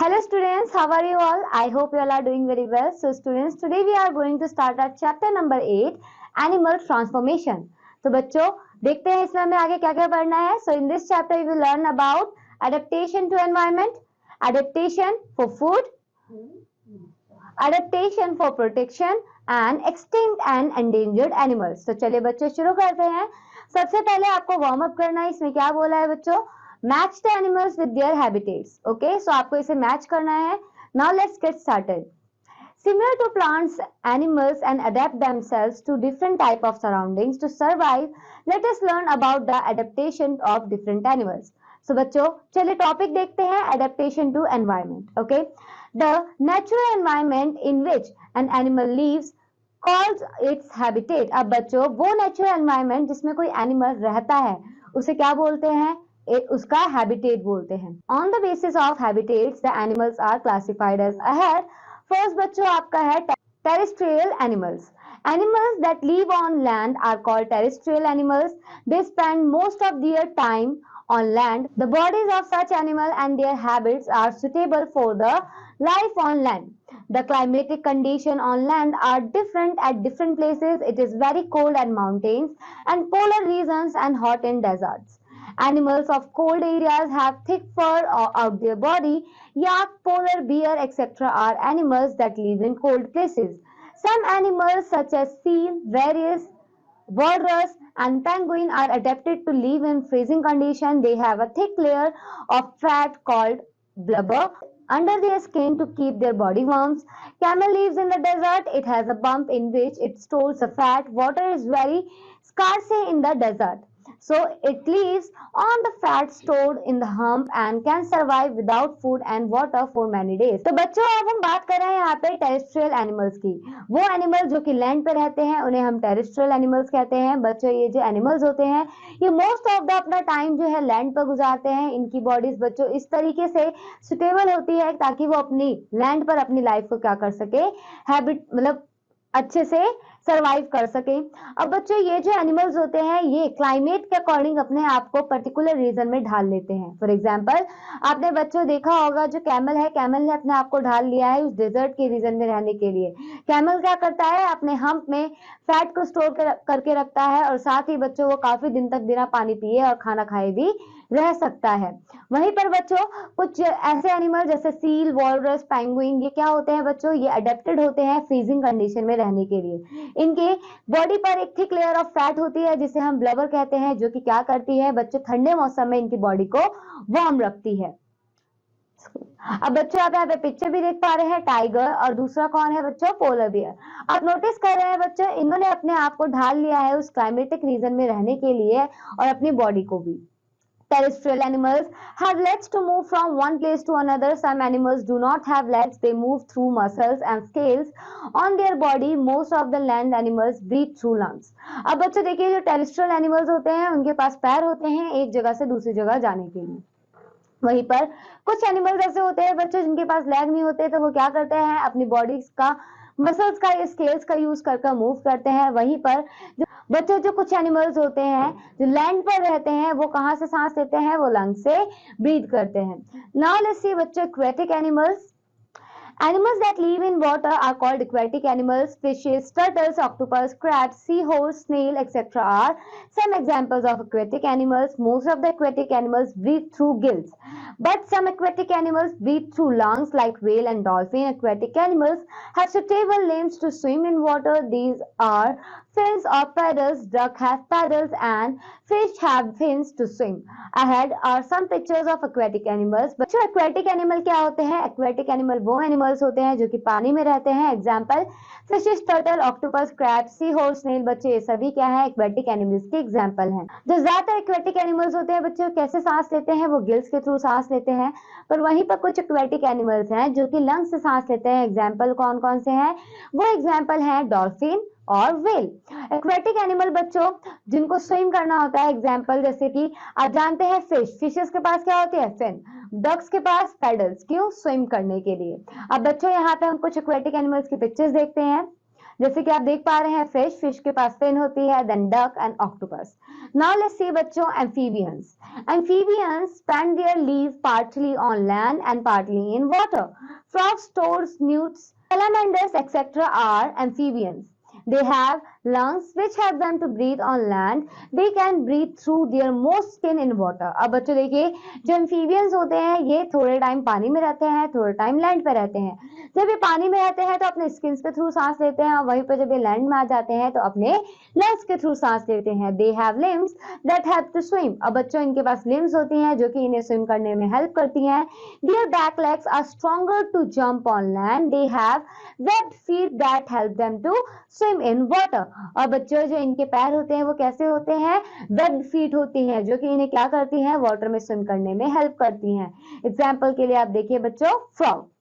Hello students, how are you all? I hope you all are doing very well. So students, today we are going to start our chapter number 8, Animal Transformation. तो बच्चों देखते हैं इसमें हमें आगे क्या क्या पढ़ना है. So in this chapter we will learn about adaptation to environment, adaptation for food, adaptation for protection and extinct and endangered animals. तो चलिए बच्चों शुरू करते हैं. सबसे पहले आपको वार्म अप करना है. इसमें क्या बोला है बच्चों? Match the animals with their habitats. Okay, so आपको इसे मैच करना है. Now let's get started. Similar to plants, animals and adapt themselves to different type of surroundings to survive. Let us learn about the adaptation of different animals. So बच्चों चलिए topic देखते हैं, adaptation to environment. Okay, the natural environment in which an animal lives calls its habitat. अब बच्चों वो natural environment जिसमें कोई animal रहता है उसे क्या बोलते हैं? उसका habitat बोलते हैं. On the basis of habitats, the animals are classified as ahead. First बच्चों आपका है terrestrial animals. Animals that live on land are called terrestrial animals. They spend most of their time on land. The bodies of such animal and their habits are suitable for the life on land. The climatic condition on land are different at different places. It is very cold at mountains and polar regions and hot in deserts. Animals of cold areas have thick fur out their body. Yak, polar bear, etc. are animals that live in cold places. Some animals such as seal, various walrus and penguin are adapted to live in freezing conditions. They have a thick layer of fat called blubber under their skin to keep their body warm. Camel lives in the desert. It has a bump in which it stores the fat. Water is very scarce in the desert. So it lives on the fat stored in the hump and can survive without food and water for many days. तो बच्चों अब हम बात कर रहे हैं यहाँ पे टेरेस्ट्रियल एनिमल्स की. वो एनिमल जो कि लैंड पे रहते हैं उन्हें हम टेरेस्ट्रियल एनिमल्स कहते हैं. बच्चों ये जो एनिमल्स होते हैं ये मोस्ट ऑफ द अपना टाइम जो है लैंड पर गुजारते हैं. इनकी बॉडीज बच्चों इस तरीके से सुटेबल होती है ताकि वो अपनी लैंड पर अपनी लाइफ को क्या कर सके, हैबिट मतलब अच्छे से सरवाइव कर सके. अब बच्चों ये जो एनिमल्स होते हैं ये क्लाइमेट के अकॉर्डिंग अपने आप को पर्टिकुलर रीजन में ढाल लेते हैं. फॉर एग्जांपल आपने बच्चों देखा होगा जो कैमल है, कैमल ने अपने आप को ढाल लिया है उस डेजर्ट के रीजन में रहने के लिए. कैमल क्या करता है, अपने हम्प में फैट को स्टोर करके रखता है और साथ ही बच्चों वो काफी दिन तक बिना पानी पिए और खाना खाए भी रह सकता है. वहीं पर बच्चों कुछ ऐसे एनिमल जैसे सील, वॉलरस, पेंगुइन ये क्या होते हैं बच्चों, ये अडेप्टेड होते हैं फ्रीजिंग कंडीशन में रहने के लिए. इनके बॉडी पर एक थिक लेयर ऑफ फैट होती है जिसे हम ब्लबर कहते हैं, जो कि क्या करती है बच्चों ठंडे मौसम में इनकी बॉडी को वार्म रखती है. अब बच्चों आप यहाँ पे पिक्चर भी देख पा रहे हैं, टाइगर और दूसरा कौन है बच्चों, पोलर बियर. आप नोटिस कर रहे हैं बच्चों इन्होंने अपने आप को ढाल लिया है उस क्लाइमेटिक रीजन में रहने के लिए और अपनी बॉडी को भी. Terrestrial animals have legs to move from one place to another. Some animals do not have legs. They move through muscles and scales on their body. Most of the land animals breathe through lungs. अब बच्चों देखिए जो terrestrial animals होते हैं उनके पास पैर होते हैं एक जगह से दूसरी जगह जाने के लिए. वहीं पर कुछ एनिमल्स ऐसे होते हैं बच्चों जिनके पास लेग नहीं होते तो वो क्या करते हैं अपनी बॉडी का मसल्स का या स्केल्स का यूज करके मूव करते हैं. वहीं पर जो बच्चों जो कुछ एनिमल्स होते हैं जो लैंड पर रहते हैं वो कहां से सांस लेते हैं, वो लंग से ब्रीथ करते हैं. नाउ लेट्स सी बच्चों aquatic animals. Animals that live in water are called aquatic animals. Fishes, turtles, octopus, crabs, seahorse, snail, etc. are some examples of aquatic animals. Most of the aquatic animals breathe through gills, but some aquatic animals breathe through lungs like whale and dolphin. Aquatic animals have suitable limbs to swim in water. These are fins or paddles. Duck have paddles and fish have fins to swim. Ahead are some pictures of aquatic animals. बच्चों aquatic animal क्या होते हैं? Aquatic animal वो animals होते हैं जो कि पानी में रहते हैं. Example fishes, turtle, octopus, crab, sea horse, snail. बच्चों ये सभी क्या है एक्वेटिक एनिमल्स के एग्जाम्पल हैं. जो ज्यादातर एक्वेटिक एनिमल्स होते हैं बच्चों कैसे सांस लेते हैं, वो गिल्स के थ्रू सांस लेते हैं. पर वहीं पर कुछ एक्वेटिक एनिमल्स हैं जो कि लंग्स से सांस लेते हैं. एग्जाम्पल कौन कौन से हैं, वो एग्जाम्पल है डॉल्फिन और व्हेल. एक्वेटिक एनिमल बच्चों जिनको स्विम करना होता है, एग्जाम्पल जैसे कि आप जानते हैं फिशेस के पास क्या होती है फिन, डक्स के पास पैडल्स, क्यों, स्विम करने के लिए. अब बच्चों यहाँ पे हम कुछ एक्वेटिक एनिमल्स की पिक्चर्स देखते हैं. जैसे कि आप देख पा रहे हैं फिश, फिश के पास फिन होती है, then duck and octopus. Now let's see बच्चों amphibians. Amphibians spend their leaves partly on land and partly in water. Frogs, toads, newts, salamanders, etc. are amphibians. They have lungs which help them to breathe on land. They can breathe through their most skin in water. अब बच्चों देखिए, जो amphibians होते हैं ये थोड़े time पानी में रहते हैं, थोड़े टाइम लैंड पे रहते हैं। जब ये पानी में रहते हैं तो अपने स्किन के थ्रू सांस लेते हैं, और वहीं पर जब ये लैंड में आ जाते हैं तो अपने लेग्स के थ्रू सांस लेते हैं। They have limbs that help to swim. अब बच्चों इनके पास लिम्स होती हैं जो कि इन्हें स्विम करने में हेल्प करती हैं। Their back legs are stronger to jump on land. They have webbed feet that help them to swim in water. और बच्चों जो इनके पैर होते हैं वो कैसे होते हैं? वेब्ड फीट होती हैं जो कि इन्हें क्या करती हैं? वाटर में स्विम करने में हेल्प करती हैं। एग्जाम्पल के लिए आप देखिए बच्चों फ्रॉग।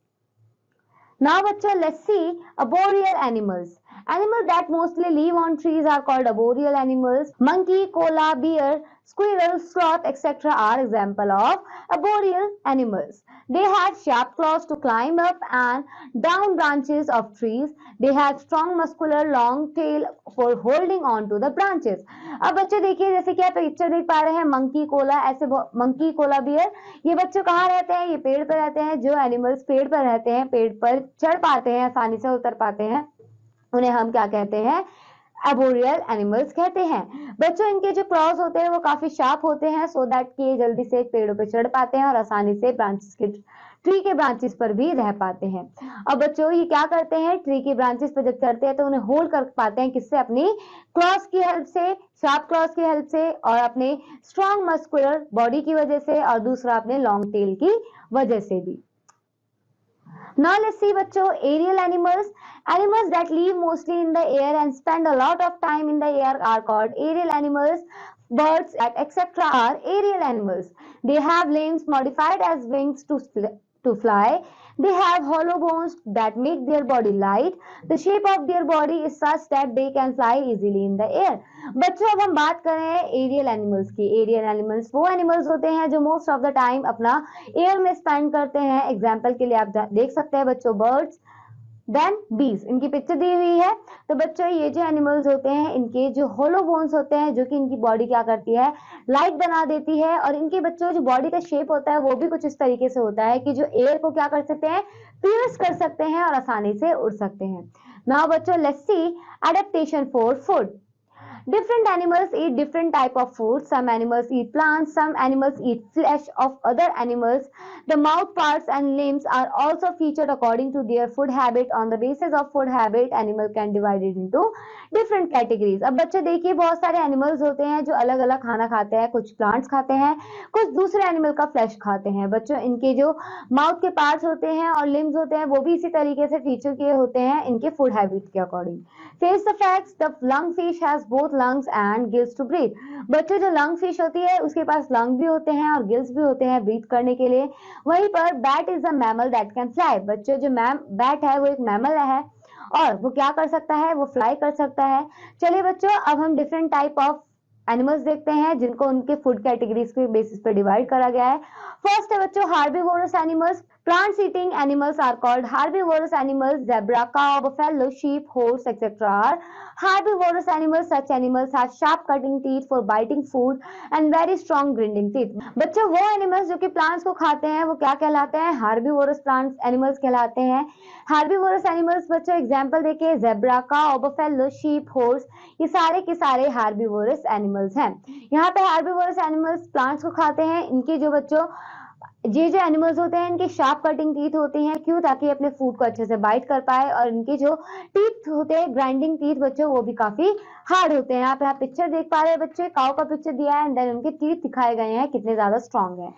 Now बच्चों let's see arboreal animals. Animals that mostly live on trees are called arboreal animals. Monkey, koala, bear, squirrel, sloth, etc. are example of arboreal animals. They have sharp claws to climb up and down branches of trees. They have strong muscular long tail for holding on to the branches. अब बच्चों देखिए, जैसे कि आप picture देख पा रहे हैं, मंकी, कोला, ऐसे मंकी, कोला, बियर, ये बच्चों कहाँ रहते हैं? ये पेड़ पर रहते हैं। जो एनिमल्स पेड़ पर रहते हैं, पेड़ पर चढ़ पाते हैं, आसानी से उतर पाते हैं, उन्हें हम क्या कहते हैं? एबोरियल एनिमल्स कहते हैं। बच्चों इनके जो क्लॉज होते हैं वो काफी शार्प होते हैं, सो दैट कि ये जल्दी से पेड़ों पे चढ़ पाते हैं और आसानी से ट्री के ब्रांचेस पर भी रह पाते हैं। अब बच्चों ये क्या करते हैं? ट्री के ब्रांचेस पर जब चढ़ते हैं तो उन्हें होल्ड कर पाते हैं, किससे? अपनी क्लॉज की हेल्प से, शार्प क्लॉज की हेल्प से, और अपने स्ट्रॉन्ग मस्कुलर बॉडी की वजह से, और दूसरा अपने लॉन्ग टेल की वजह से भी। Now let's see बच्चों aerial animals. Animals that live mostly in the air and spend a lot of time in the air are called aerial animals. Birds, etc. are aerial animals. They have limbs modified as wings to fly. They have hollow bones that make their body light. The shape of their body is such that they can fly easily in the air. बच्चों अब हम बात कर रहे हैं aerial animals की। Aerial animals वो animals होते हैं जो मोस्ट ऑफ द टाइम अपना एयर में स्पेंड करते हैं। एग्जाम्पल के लिए आप देख सकते हैं बच्चों बर्ड्स, देन बीज, इनकी पिक्चर दी हुई है। तो बच्चों ये जो एनिमल्स होते हैं इनके जो होलो बोन्स होते हैं जो कि इनकी बॉडी क्या करती है? लाइट बना देती है। और इनके बच्चों जो बॉडी का शेप होता है वो भी कुछ इस तरीके से होता है कि जो एयर को क्या कर सकते हैं? pierce कर सकते हैं और आसानी से उड़ सकते हैं। नाउ बच्चों let's see adaptation for food. Different animals eat different type of food. Some animals eat plants, some animals eat flesh of other animals. The mouth parts and limbs are also featured according to their food habit. On the basis of food habit, animal can divide it into different categories. अब बच्चे देखिए बहुत सारे animals होते हैं जो अलग अलग खाना खाते हैं। कुछ प्लांट्स खाते हैं, कुछ दूसरे एनिमल का फ्लैश खाते हैं। बच्चों इनके जो माउथ के पार्ट्स होते हैं और लिम्स होते हैं वो भी इसी तरीके से फीचर किए होते हैं इनके फूड हैबिट के according. Face the facts, the lung fish has both lungs and gills to breathe. बच्चों जो लंग फिश होती है उसके पास लंग भी होते हैं और गिल्स भी होते हैं ब्रीथ करने के लिए। वहीं पर bat is a mammal that can fly. बच्चों जो बैट है वो एक मैमल है और वो क्या कर सकता है? वो फ्लाई कर सकता है। चलिए बच्चों अब हम डिफरेंट टाइप ऑफ एनिमल्स देखते हैं जिनको उनके फूड कैटेगरीज के बेसिस पे डिवाइड करा गया है। फर्स्ट है बच्चों herbivores animals. Plants eating animals are called herbivorous animals. Zebra, cow, buffalo, sheep, horse, etc. are herbivorous animals. Such animals have sharp cutting teeth for biting food and very strong grinding teeth. बच्चों वो animals जो कि plants को खाते हैं वो क्या कहलाते हैं? हार्बीवोरस प्लांट्स एनिमल्स कहलाते हैं। हार्बीवोरस एनिमल्स बच्चों एग्जांपल देखिए zebra, cow, buffalo, sheep, horse, ये सारे के सारे हार्बीवोरस एनिमल्स हैं। यहाँ पे हार्बीवोरस एनिमल्स प्लांट्स को खाते हैं। इनके जो बच्चों ये जो एनिमल्स होते हैं इनके शार्प कटिंग टीथ होती हैं। क्यों? ताकि अपने फूड को अच्छे से बाइट कर पाए। और इनके जो टीथ होते हैं ग्राइंडिंग टीथ बच्चों वो भी काफी हार्ड होते हैं। यहाँ पे आप पिक्चर देख पा रहे हैं बच्चे, काउ का पिक्चर दिया है एंड देन उनके टीथ दिखाए गए हैं कितने ज्यादा स्ट्रॉन्ग है।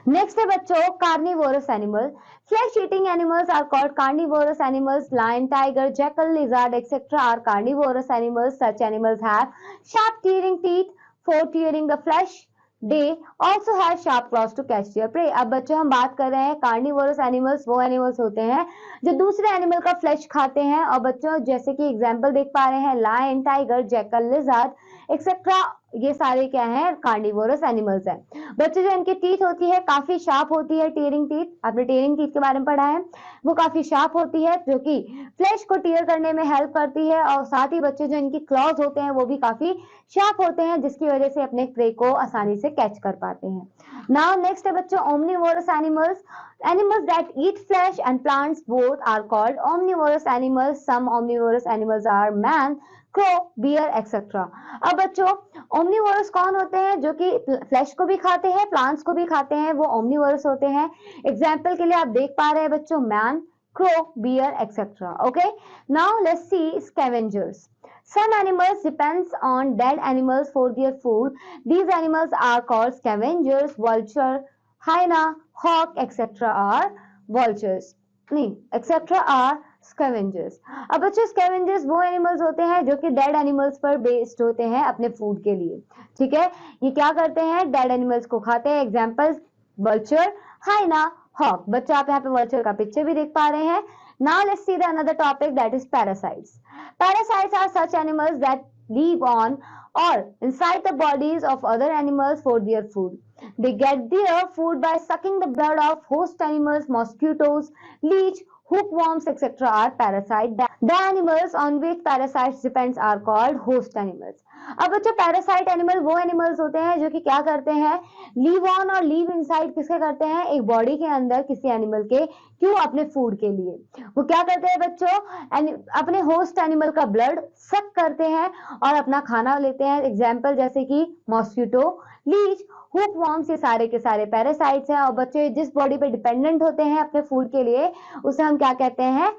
नेक्स्ट है बच्चों carnivorous animal. Flesh eating animals are called carnivorous animals. Lion, tiger, jackal, lizard etcetera are carnivorous animals. Such animals have sharp tearing teeth for tearing the flesh. They also have sharp claws to catch their prey. अब बच्चों हम बात कर रहे हैं carnivorous animals, वो animals होते हैं जो दूसरे एनिमल का फ्लैश खाते हैं। और बच्चों जैसे कि एग्जांपल देख पा रहे हैं lion, tiger, jackal, lizard etcetera, ये सारे क्या हैं, कार्निवोरस एनिमल्स हैं। बच्चे जो इनकी टीथ होती है काफी शार्प होती है, टीयरिंग टीथ, आपने टीयरिंग टीथ के बारे में पढ़ा है, वो काफी शार्प होती है जो कि फ्लैश को टीयर करने में हेल्प करती है। और साथ ही बच्चे जो इनकी क्लॉज होते हैं वो भी काफी शार्प होते हैं, जिसकी वजह से अपने प्रे को आसानी से कैच कर पाते हैं। नाउ नेक्स्ट है बच्चों omnivorous animals. Animals that eat flesh and plants both are called omnivorous animals. Some omnivorous animals are man, crow, bear, etc. अब बच्चों omnivorous कौन होते हैं, जो कि फ्लैश को भी खाते हैं, प्लांट्स को भी खाते हैं, वो omnivorous होते हैं। एग्जाम्पल के लिए आप देख पा रहे हैं बच्चों man, crow, bear, etc. Okay, now let's see scavengers. Some animals depends on dead animals for their food. These animals are called scavengers. Vulture, hyena, hawk, etc. are vultures. नहीं, etc. are scavengers. अब बच्चों scavengers वो animals होते हैं जो कि dead animals पर based होते हैं अपने फूड के लिए। ठीक है, ये क्या करते हैं, डेड एनिमल्स को खाते हैं। Examples vulture, hyena, hawk. बच्चों आप यहाँ पे vulture का पिक्चर भी देख पा रहे हैं। Now let's see the another topic, that is parasites. Parasites are such animals that live on or inside the bodies of other animals for their food. They get their food by sucking the blood of host animals. Mosquitoes, leech, hookworms, etc. are parasite. The animals on which parasites depends are called host animals. अब बच्चों parasite animal वो animals होते हैं जो कि क्या करते हैं, लीव ऑन और लीव इनसाइड किसके करते हैं, एक बॉडी के अंदर किसी एनिमल के, क्यों, अपने फूड के लिए। वो क्या करते हैं बच्चों, अपने होस्ट एनिमल का ब्लड सक करते हैं और अपना खाना लेते हैं। एग्जाम्पल जैसे कि मॉस्किटो, लीच, हुकवॉर्म्स, ये सारे के सारे पैरासाइट्स हैं। और बच्चे जिस बॉडी पे डिपेंडेंट होते हैं अपने फूड के लिए उसे हम क्या कहते हैं,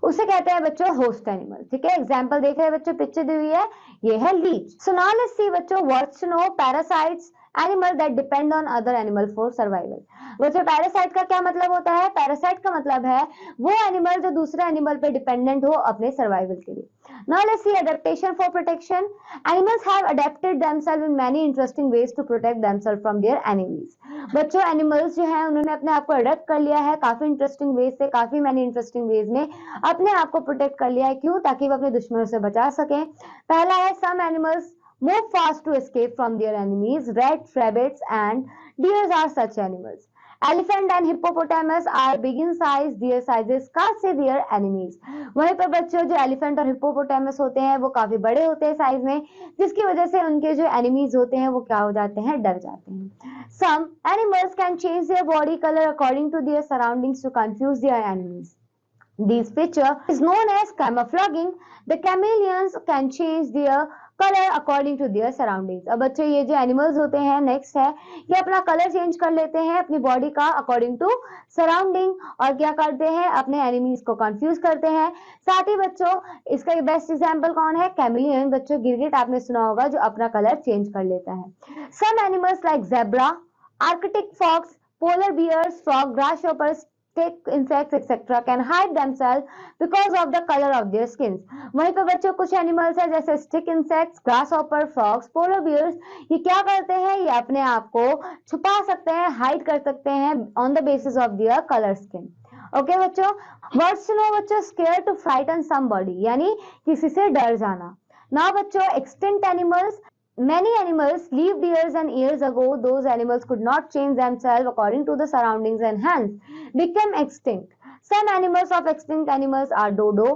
उसे कहते हैं बच्चों होस्ट एनिमल। ठीक है, एग्जाम्पल देख रहे हैं बच्चों, पिक्चर दी हुई है, ये है leech. So now let's see बच्चों what's to know parasites animal that depend on other animal for survival. बच्चों पैरासाइट का क्या मतलब होता है, पैरासाइट का मतलब है वो एनिमल जो दूसरे एनिमल पे डिपेंडेंट हो अपने सर्वाइवल के लिए। Now let's see adaptation for protection. Animals have adapted themselves in many interesting ways to protect themselves from their enemies. बच्चों एनिमल्स जो है उन्होंने अपने आप को अडेप्ट कर लिया है काफी इंटरेस्टिंग वेज से, काफी मैनी इंटरेस्टिंग वेज में अपने आप को प्रोटेक्ट कर लिया है। क्यों, ताकि वो अपने दुश्मनों से बचा सके। पहला है some animals move fast to escape from their enemies. Rats, rabbits and deers are such animals. Elephant and hippopotamus are big in size. Their sizes scarcely their enemies. वहीं पर बच्चों जो एलिफेंट और हिप्पोपोटामस होते हैं वो काफी बड़े होते हैं साइज में, जिसकी वजह से उनके जो एनिमीज होते हैं वो क्या हो जाते हैं, डर जाते हैं। Some animals can change their body color according to their surroundings to confuse their enemies. This feature is known as camouflaging. The chameleons can change their color according to their surroundings. अब बच्चे ये जो animals होते हैं next है, ये अपना colour change कर लेते हैं अपनी बॉडी का अकॉर्डिंग टू सराउंडिंग, और क्या करते हैं, अपने एनिमीज को कंफ्यूज करते हैं। साथ ही बच्चों इसका बेस्ट एग्जांपल कौन है, कैमिलियन। बच्चों गिरगिट आपने सुना होगा जो अपना कलर चेंज कर लेता है। Some animals like zebra, arctic fox, polar bears, frog, grasshoppers, tick, insects, etc. can hide themselves because of the color of their skins. वहीं पे बच्चों कुछ एनिमल्स है जैसे stick insects, grasshopper, frogs, polar bears, ये क्या करते हैं, ये अपने आप को छुपा सकते हैं, हाइड कर सकते हैं on the basis of their colour skin. Okay बच्चों, वर्ड्स टू नो बच्चों, स्केयर टू फ्राइटन समबॉडी, यानी किसी से डर जाना। नाउ बच्चों extinct animals, many animals lived years and years ago. Those animals could not change themselves according to the surroundings and hence became extinct. Some animals of extinct animals are dodo,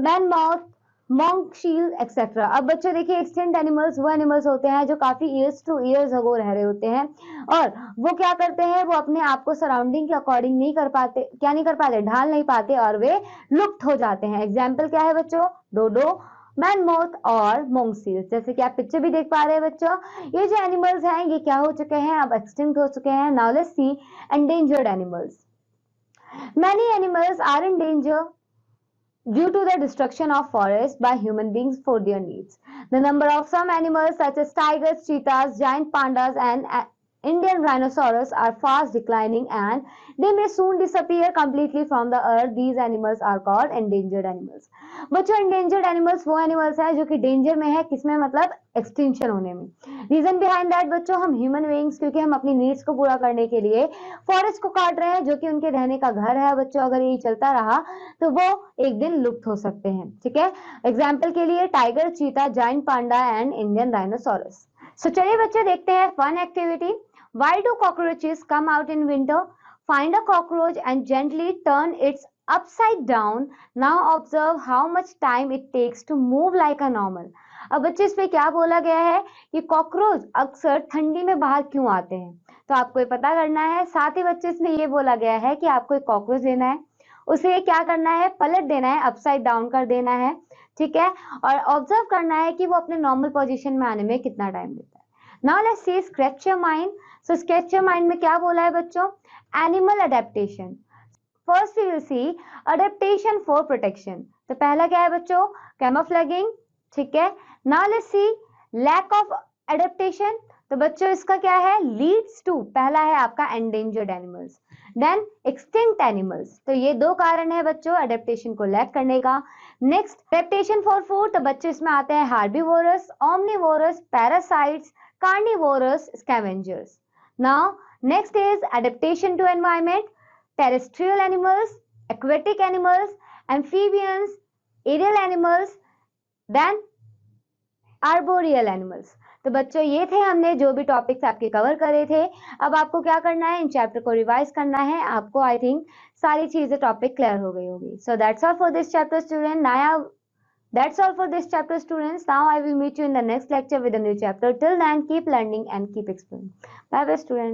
mammoth, monk, seal, etc. अब बच्चों देखिए extinct animals वो animals होते हैं जो काफी years two years ago रह रहे होते हैं, और वो क्या करते हैं, वो अपने आप को सराउंडिंग के अकॉर्डिंग नहीं कर पाते, क्या नहीं कर पाते, ढाल नहीं पाते, और वे लुप्त हो जाते हैं। एग्जाम्पल क्या है बच्चों, डोडो, मैनमोथ और मोंगसील्स, जैसे कि आप पिक्चर भी देख पा रहे हैं बच्चों। ये जो एनिमल्स हैं ये क्या हो चुके हैं, अब एक्सटिंक्ट हो चुके हैं। Now let's C endangered animals. Many animals are in danger due to the destruction of forests by human beings for their needs. The number of some animals such as tigers, cheetahs, giant pandas and Indian rhinoceros are fast declining and they may soon disappear completely from the earth. These animals are called endangered animals. बच्चों endangered animals वो animals हैं जो कि danger में है, किसमें, मतलब extinction होने में। Reason behind that बच्चों, हम human beings क्योंकि हम अपनी needs को पूरा करने के लिए forest को काट रहे हैं जो कि उनके रहने का घर है। बच्चों अगर ये चलता रहा तो वो एक दिन लुप्त हो सकते हैं। ठीक है, एग्जाम्पल के लिए tiger, cheetah, giant panda and Indian rhinoceros. So चलिए बच्चे देखते हैं fun activity. Why do cockroaches come out in winter? Find a cockroach and gently turn it upside down. Now observe how much time it takes to move like a normal. अब बच्चे इसमें क्या बोला गया है कि कॉकरोच अक्सर ठंडी में बाहर क्यों आते हैं, तो आपको ये पता करना है। साथ ही बच्चे इसमें ये बोला गया है कि आपको एक कॉकरोच लेना है, उसे क्या करना है, पलट देना है, अपसाइड डाउन कर देना है, ठीक है, और ऑब्जर्व करना है कि वो अपने नॉर्मल पोजीशन में आने में कितना टाइम लेता है। Now let's see scratch your mind. So scratch your mind में क्या बोला है बच्चों, animal adaptation. First we will see adaptation for protection. तो पहला क्या है बच्चों, कैमोफ्लेजिंग, ठीक है। Now let's see lack of adaptation. तो बच्चों इसका क्या है, लीड्स टू, पहला है आपका endangered animals, then extinct animals. तो ये दो कारण है बच्चों अडेप्टेशन को लैक करने का। Next adaptation for food. तो बच्चों इसमें आते हैं herbivores, omnivorous, parasites, carnivorous, scavengers. Now next is adaptation to environment, terrestrial animals, aquatic animals, amphibians, aerial animals, then arboreal animals। तो बच्चों ये थे हमने जो भी टॉपिक्स आपके कवर करे थे। अब आपको क्या करना है, इन चैप्टर को रिवाइज करना है। आपको आई थिंक सारी चीजें टॉपिक क्लियर हो गई होगी। So that's all for this chapter student. That's all for this chapter students. Now I will meet you in the next lecture with a new chapter. Till then keep learning and keep exploring. Bye bye students.